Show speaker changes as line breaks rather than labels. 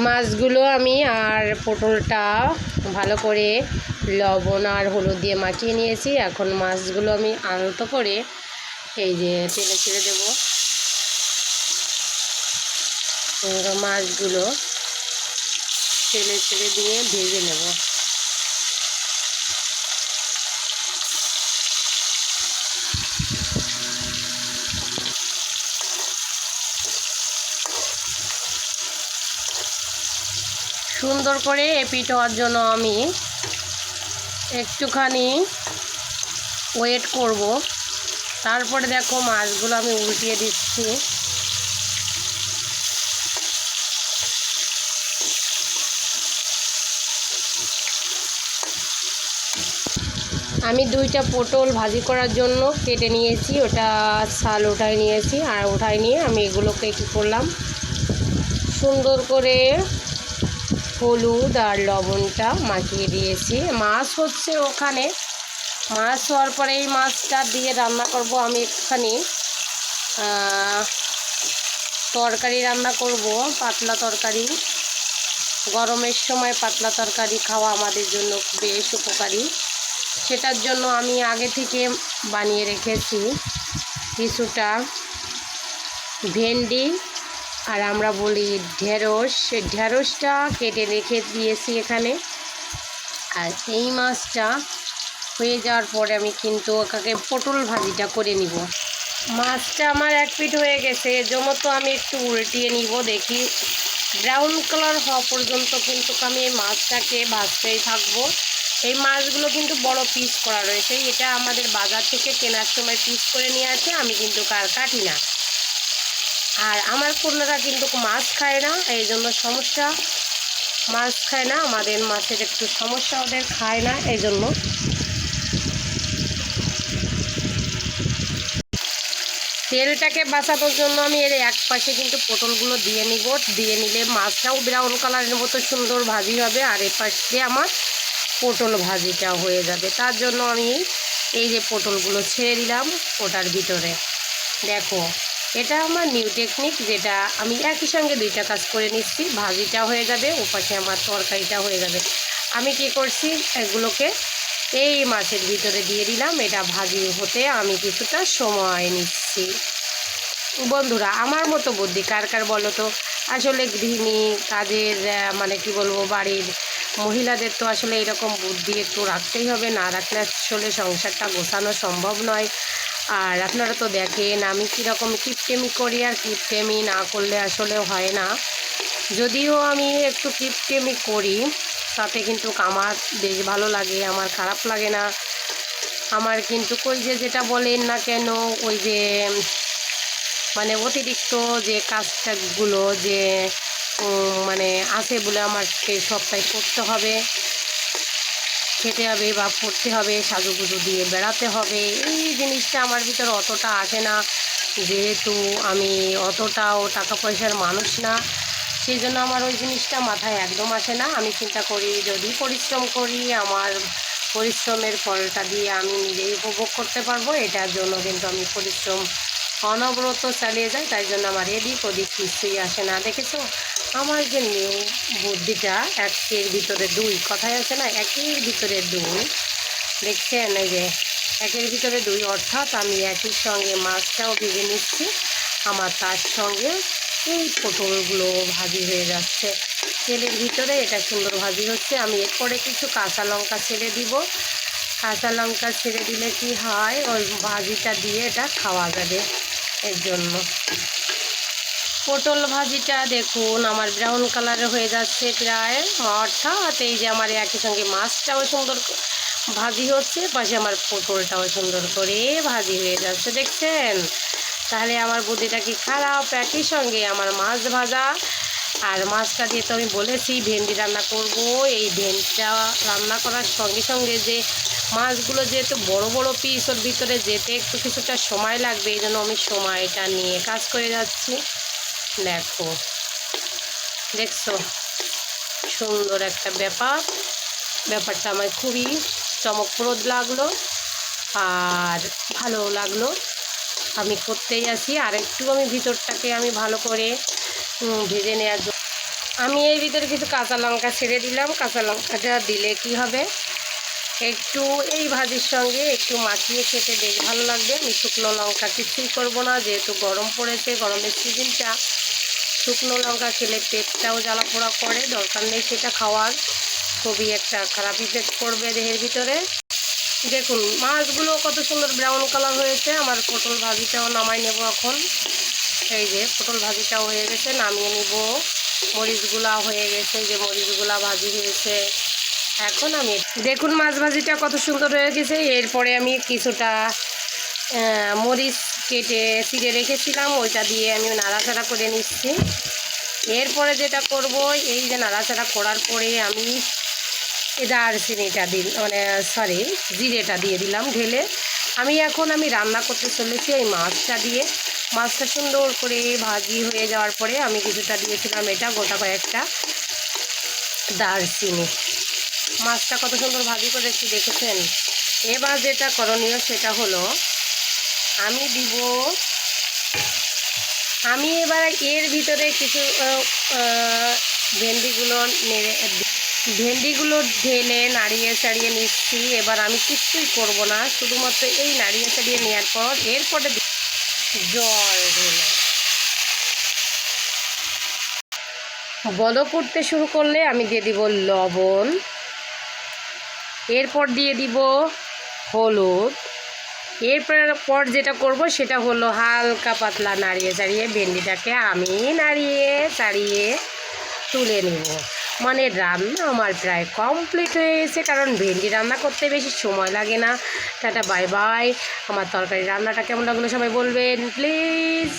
মাছগুলো আমি আর পটলটা ভালো করে লবণ আর হলুদ দিয়ে মাখিয়ে নিয়েছি। এখন মাছগুলো আমি আলতো করে এই যে তেলে ছেড়ে দেবো। মাছগুলো তেলে ছেড়ে দিয়ে ভেজে নেব। সুন্দর করে এপিট হওয়ার জন্য আমি একটুখানি ওয়েট করব। তারপরে দেখো মাছগুলো আমি উল্টিয়ে দিচ্ছি। আমি দুইটা পটল ভাজি করার জন্য কেটে নিয়েছি, ওটা ছাল উঠাই নিয়েছি। আর উঠাই নিয়ে আমি এগুলোকে কী করলাম, সুন্দর করে হলুদ আর লবণটা মাখিয়ে দিয়েছি। মাছ হচ্ছে ওখানে, মাছ হওয়ার পরে এই মাছটা দিয়ে রান্না করব। আমি একটুখানি তরকারি রান্না করব, পাতলা তরকারি। গরমের সময় পাতলা তরকারি খাওয়া আমাদের জন্য বেশ উপকারী। সেটার জন্য আমি আগে থেকে বানিয়ে রেখেছি কিছুটা ভেন্ডি, আর আমরা বলি ঢেঁড়স। ঢেঁড়সটা কেটে রেখে দিয়েছি এখানে। আর এই মাছটা হয়ে যাওয়ার পরে আমি কিন্তু ওকে পটল ভাজিটা করে নিব। মাছটা আমার এক পিঠ হয়ে গেছে, জমতো আমি একটু উল্টিয়ে নিব। দেখি ব্রাউন কালার হওয়া পর্যন্ত কিন্তু আমি এই মাছটাকে ভাজতেই থাকবো। এই মাছগুলো কিন্তু বড় পিস করা রয়েছে, এটা আমাদের বাজার থেকে কেনার সময় পিস করে নিয়ে আসে, আমি কিন্তু কাটি না। আর আমার কন্যারা কিন্তু মাছ খায় না, এই জন্য সমস্যা। মাছ খায় না, আমাদের মাছের একটু সমস্যা, ওদের খায় না, এই জন্য। তেলটাকে বাঁচানোর জন্য আমি এর এক পাশে কিন্তু পটলগুলো দিয়ে নিব। দিয়ে নিলে মাছটাও ব্রাউন কালারের মতো সুন্দর ভাজি হবে, আর এ পাশ দিয়ে আমার পটল ভাজিটা হয়ে যাবে। তার জন্য আমি এই যে পটলগুলো ছেড়ে দিলাম ওটার ভিতরে। দেখো, এটা আমার নিউ টেকনিক, যেটা আমি একই সঙ্গে দুইটা কাজ করে নিচ্ছি। ভাজিটা হয়ে যাবে, ওপাশে আমার তরকারিটা হয়ে যাবে। আমি কি করছি, এগুলোকে এই মাছের ভিতরে দিয়ে দিলাম। এটা ভাজি হতে আমি কিছুটা সময় নিচ্ছি। বন্ধুরা, আমার মতো বুদ্ধি কার কার বলো তো? আসলে গৃহিণী কাজের মানে কি বলবো, বাড়ির মহিলাদের তো আসলে এরকম বুদ্ধি একটু রাখতেই হবে, না রাখলে আসলে সংসারটা গোছানো সম্ভব নয়। আর আপনারা তো দেখেন আমি কীরকম কিপটেমি করি, আর কিপটেমি না করলে আসলে হয় না। যদিও আমি একটু কিপটেমি করি, তাতে কিন্তু আমার বেশ ভালো লাগে, আমার খারাপ লাগে না। আমার কিন্তু ওই যে যেটা বলেন না কেন, ওই যে মানে অতিরিক্ত যে কাজটাগুলো যে মানে আছে বলে আমার সেই সবটাই করতে হবে, খেতে হবে বা পড়তে হবে, সাজুগুজু দিয়ে বেড়াতে হবে, এই জিনিসটা আমার ভিতরে অতটা আসে না। যেহেতু আমি অতটাও টাকা পয়সার মানুষ না, সেই জন্য আমার ওই জিনিসটা মাথায় একদম আসে না। আমি চিন্তা করি যদি পরিশ্রম করি, আমার পরিশ্রমের ফলটা দিয়ে আমি নিজেই উপভোগ করতে পারবো। এটার জন্য কিন্তু আমি পরিশ্রম অনবরত চালিয়ে যাই, তাই জন্য আমার এদিক ওদিক কিছুই আসে না। দেখেছো আমার যে নিউ বুদ্ধিটা, একের ভিতরে দুই কথাই আছে না, একের ভিতরে দুই। দেখছেন, এই যে একের ভিতরে দুই, অর্থাৎ আমি একই সঙ্গে মাছটাও ভেজে নিচ্ছি, আমার তার সঙ্গে এই পটলগুলো ভাজি হয়ে যাচ্ছে তেলের ভিতরে। এটা সুন্দর ভাজি হচ্ছে। আমি এরপরে কিছু কাঁচা লঙ্কা ছেড়ে দিব। কাঁচা লঙ্কা ছেড়ে দিলে কি হয়, ওই ভাজিটা দিয়ে এটা খাওয়া যাবে, এর জন্য। পটল ভাজিটা দেখুন আমার ব্রাউন কালারের হয়ে যাচ্ছে প্রায়, অর্থাৎ এই যে আমার একই সঙ্গে মাছটাও সুন্দর ভাজি হচ্ছে, পাশে আমার পটলটাও সুন্দর করে ভাজি হয়ে যাচ্ছে, দেখছেন? তাহলে আমার বুদ্ধিটা কি খারাপ? একই সঙ্গে আমার মাছ ভাজা, আর মাছটা দিয়ে তো আমি বলেছি ভেন্ডি রান্না করব। এই ভেন্ডিটা রান্না করার সঙ্গে সঙ্গে যে মাছগুলো যেহেতু বড় বড় পিস, ওর ভিতরে যেতে একটু কিছুটা সময় লাগবে, এই জন্য আমি সময়টা নিয়ে কাজ করে যাচ্ছি। দেখো, দেখছো সুন্দর একটা ব্যাপারটা আমার খুবই চমকপ্রদ লাগলো আর ভালো লাগলো। আমি করতেই আছি, আর একটু আমি ভিতরটাকে আমি ভালো করে ভেজে নেওয়ার জন্য আমি এর ভিতরে কিছু কাঁচা লঙ্কা ছেড়ে দিলাম। কাঁচা লঙ্কাটা দিলে কি হবে, একটু এই ভাজির সঙ্গে একটু মাখিয়ে খেতে বেশ ভালো লাগবে। আমি শুকনো লঙ্কা কিছুই করবো না, যেহেতু গরম পড়েছে, গরমের সিজনটা। শুকনো লঙ্কা খেলে পেটটাও জ্বালা পোড়া করে, দরকার নেই সেটা খাওয়ার। খুবই একটা খারাপ ইফেক্ট করবে দেহের ভিতরে। দেখুন মাছগুলো কত সুন্দর ব্রাউন কালার হয়েছে। আমার পটল ভাজিটাও নামাই নেব এখন। এই যে পটল ভাজিটাও হয়ে গেছে, নামিয়ে নিব। মরিচগুলা হয়ে গেছে, যে মরিচগুলা ভাজি হয়েছে। এখন আমি দেখুন মাছ ভাজিটা কত সুন্দর হয়ে গেছে। এরপরে আমি কিছুটা মরিচ কেটে চিড়ে রেখেছিলাম, ওইটা দিয়ে আমি নাড়াচাড়া করে নিচ্ছি। এরপরে যেটা করব, এই যে নাড়াচাড়া করার পরে আমি দারচিনিটা জিরেটা দিয়ে দিলাম ঢেলে। আমি রান্না করতে চলেছি এই মাছটা দিয়ে। মাছটা সুন্দর করে ভাজি হয়ে যাওয়ার পরে আমি কিছুটা দিয়েছিলাম এটা গোটা কয়েকটা দারচিনি। মাছটা কত সুন্দর ভাজি করেছি দেখেছেন। এবার যেটা করণীয় সেটা হলো আমি এবার এর ভিতরে কিছু ভেন্ডিগুলো ঢেলে নাড়িয়ে চাড়িয়ে নিচ্ছি। এবার আমি কিছুই করব না, শুধুমাত্র এই নাড়িয়ে চাড়িয়ে নেওয়ার পর এরপরে জল ঢেলে বলক উঠতে শুরু করলে আমি দিয়ে দিব লবণ। এরপর দিয়ে দিব হলুদ। এরপর যেটা করব সেটা হলো হালকা পাতলা নাড়িয়ে চাড়িয়ে ভেন্ডিটাকে আমি নাড়িয়ে চাড়িয়ে তুলে নেব। মানে রান্না আমার প্রায় কমপ্লিট হয়ে গেছে, কারণ ভেন্ডি রান্না করতে বেশি সময় লাগে না। Tata bye bye. আমার তরকারি রান্নাটা কেমন লাগলো সবাই বলবেন প্লিজ।